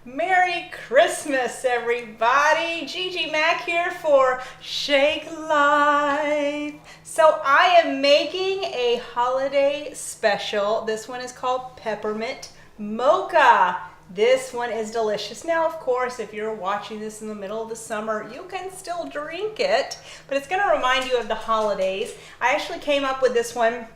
Merry Christmas, everybody. Gigi Mac here for Shake Life. So I am making a holiday special. This one is called Peppermint Mocha. This one is delicious. Now, of course, if you're watching this in the middle of the summer, you can still drink it, but it's going to remind you of the holidays. I actually came up with this one.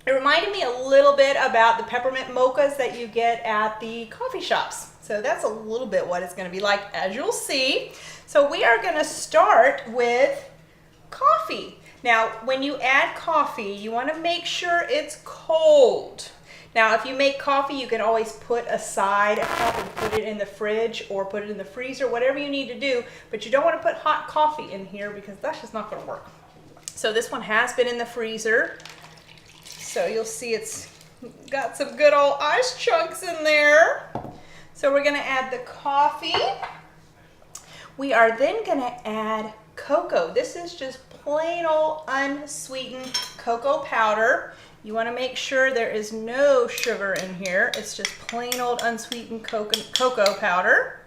It reminded me a little bit about the peppermint mochas that you get at the coffee shops. So that's a little bit what it's going to be like, as you'll see. So we are going to start with coffee. Now, when you add coffee, you want to make sure it's cold. Now, if you make coffee, you can always put aside a cup and put it in the fridge or put it in the freezer, whatever you need to do. But you don't want to put hot coffee in here because that's just not going to work. So this one has been in the freezer. So you'll see it's got some good old ice chunks in there. So we're going to add the coffee. We are then going to add cocoa. This is just plain old unsweetened cocoa powder. You want to make sure there is no sugar in here. It's just plain old unsweetened cocoa powder.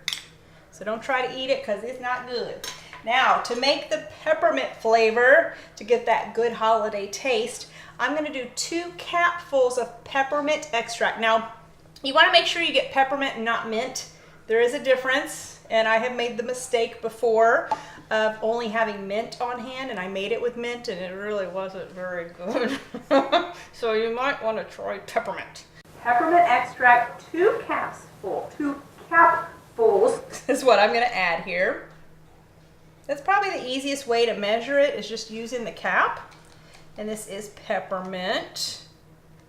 So don't try to eat it because it's not good. Now, to make the peppermint flavor, to get that good holiday taste, I'm going to do 2 capfuls of peppermint extract. Now, you want to make sure you get peppermint and not mint. There is a difference, and I have made the mistake before of only having mint on hand, and I made it with mint, and it really wasn't very good. So you might want to try peppermint. Peppermint extract, 2 capfuls is what I'm going to add here. That's probably the easiest way to measure it, is just using the cap. And this is peppermint.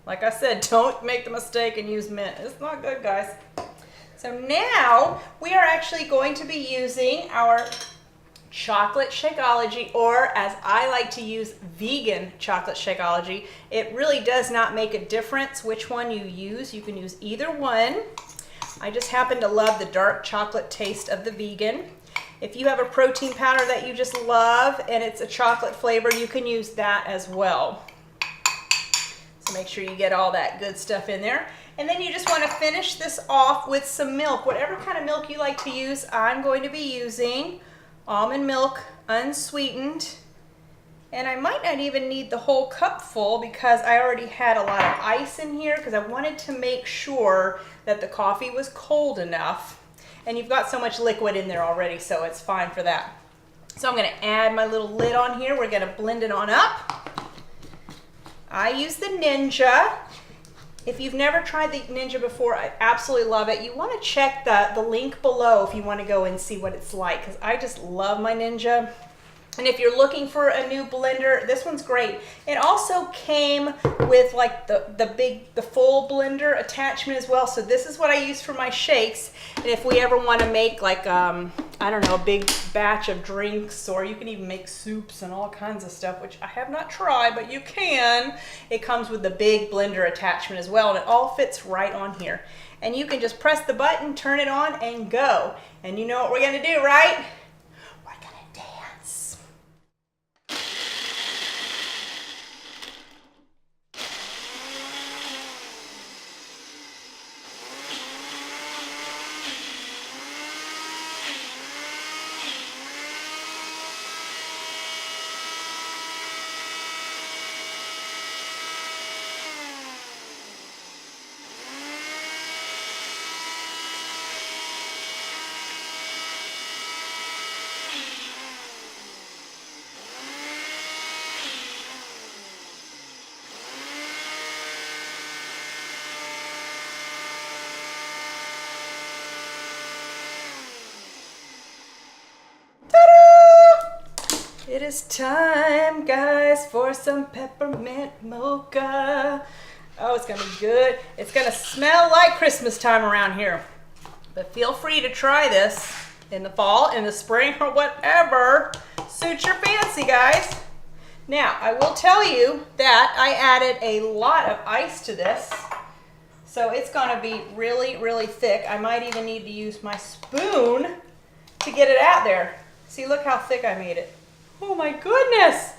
Like I said, don't make the mistake and use mint. It's not good, guys. So now we are actually going to be using our chocolate Shakeology, or as I like to use, vegan chocolate Shakeology. It really does not make a difference which one you use. You can use either one. I just happen to love the dark chocolate taste of the vegan. If you have a protein powder that you just love and it's a chocolate flavor, you can use that as well. So make sure you get all that good stuff in there. And then you just want to finish this off with some milk. Whatever kind of milk you like to use, I'm going to be using almond milk, unsweetened. And I might not even need the whole cup full because I already had a lot of ice in here because I wanted to make sure that the coffee was cold enough. And you've got so much liquid in there already, so it's fine for that. So I'm going to add my little lid on here. We're going to blend it on up. I use the Ninja. If you've never tried the Ninja before, I absolutely love it. You want to check the link below if you want to go and see what it's like, because I just love my Ninja. And if you're looking for a new blender, this one's great. It also came with like the full blender attachment as well. So this is what I use for my shakes. And if we ever want to make like, I don't know, a big batch of drinks, or you can even make soups and all kinds of stuff, which I have not tried, but you can. It comes with the big blender attachment as well, and it all fits right on here. And you can just press the button, turn it on, and go. And you know what we're gonna do, right? It is time, guys, for some peppermint mocha. Oh, it's gonna be good. It's gonna smell like Christmas time around here. But feel free to try this in the fall, in the spring, or whatever suits your fancy, guys. Now, I will tell you that I added a lot of ice to this. So it's gonna be really, really thick. I might even need to use my spoon to get it out there. See, look how thick I made it. Oh my goodness.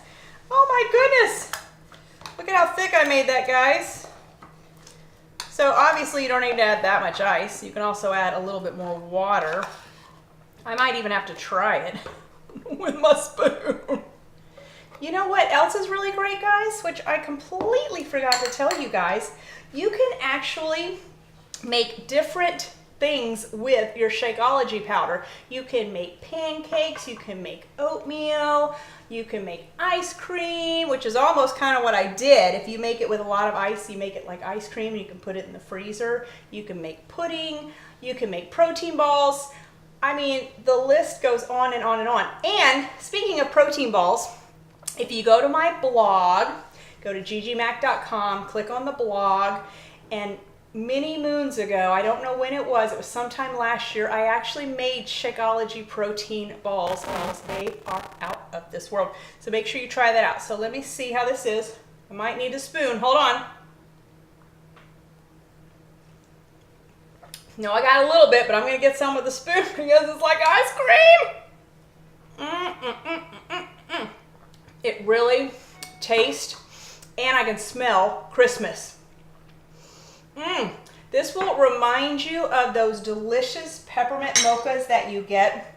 Oh my goodness. Look at how thick I made that, guys. So obviously you don't need to add that much ice. You can also add a little bit more water. I might even have to try it with my spoon. You know what else is really great, guys, which I completely forgot to tell you guys? You can actually make different things with your Shakeology powder. You can make pancakes, you can make oatmeal, you can make ice cream, which is almost kind of what I did. If you make it with a lot of ice, you make it like ice cream, and you can put it in the freezer. You can make pudding, you can make protein balls. I mean, the list goes on and on and on. And speaking of protein balls, if you go to my blog, go to ggmac.com, click on the blog, and many moons ago, I don't know when it was sometime last year, I actually made Shakeology protein balls, and they are out of this world. So make sure you try that out. So let me see how this is. I might need a spoon. Hold on. No, I got a little bit, but I'm going to get some with the spoon because it's like ice cream. It really tastes, and I can smell Christmas. This will remind you of those delicious peppermint mochas that you get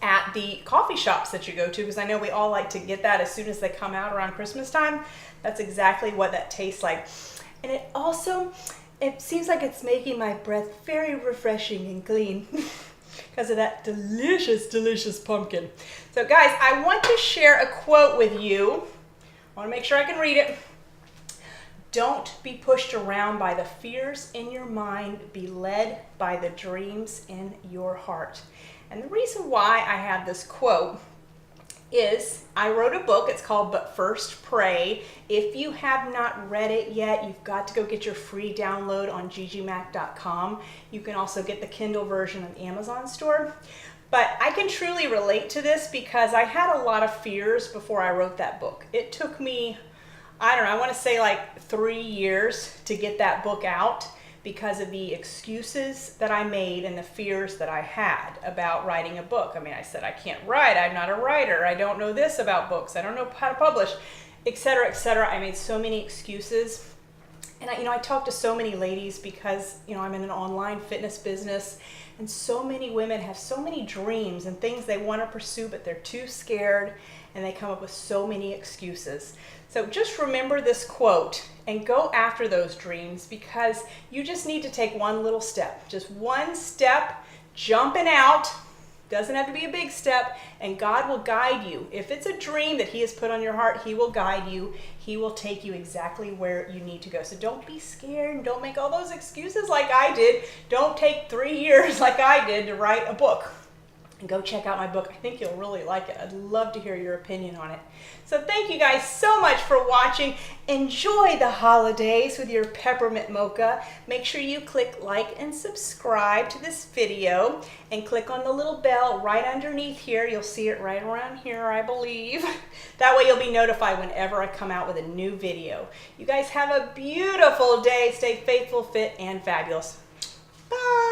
at the coffee shops that you go to, because I know we all like to get that as soon as they come out around Christmas time. That's exactly what that tastes like. And it also, it seems like it's making my breath very refreshing and clean because of that delicious, delicious pumpkin. So guys, I want to share a quote with you. I want to make sure I can read it. Don't be pushed around by the fears in your mind. Be led by the dreams in your heart. And the reason why I have this quote is I wrote a book. It's called But First Pray. If you have not read it yet, you've got to go get your free download on ggmac.com. You can also get the Kindle version on the Amazon store. But I can truly relate to this because I had a lot of fears before I wrote that book. It took me, I don't know, I want to say like 3 years to get that book out because of the excuses that I made and the fears that I had about writing a book. I mean, I said, I can't write, I'm not a writer, I don't know this about books, I don't know how to publish, etc., etc. I made so many excuses. And I talked to so many ladies because, I'm in an online fitness business, and so many women have so many dreams and things they want to pursue, but they're too scared, and they come up with so many excuses. So just remember this quote and go after those dreams, because you just need to take one little step. Just one step, jumping out. Doesn't have to be a big step, and God will guide you. If it's a dream that He has put on your heart, He will guide you. He will take you exactly where you need to go. So don't be scared, and don't make all those excuses like I did. Don't take 3 years like I did to write a book. And go check out my book. I think you'll really like it. I'd love to hear your opinion on it. So thank you guys so much for watching. Enjoy the holidays with your Peppermint Mocha. Make sure you click like and subscribe to this video, and click on the little bell right underneath here. You'll see it right around here, I believe. That way you'll be notified whenever I come out with a new video. You guys have a beautiful day. Stay faithful, fit, and fabulous. Bye.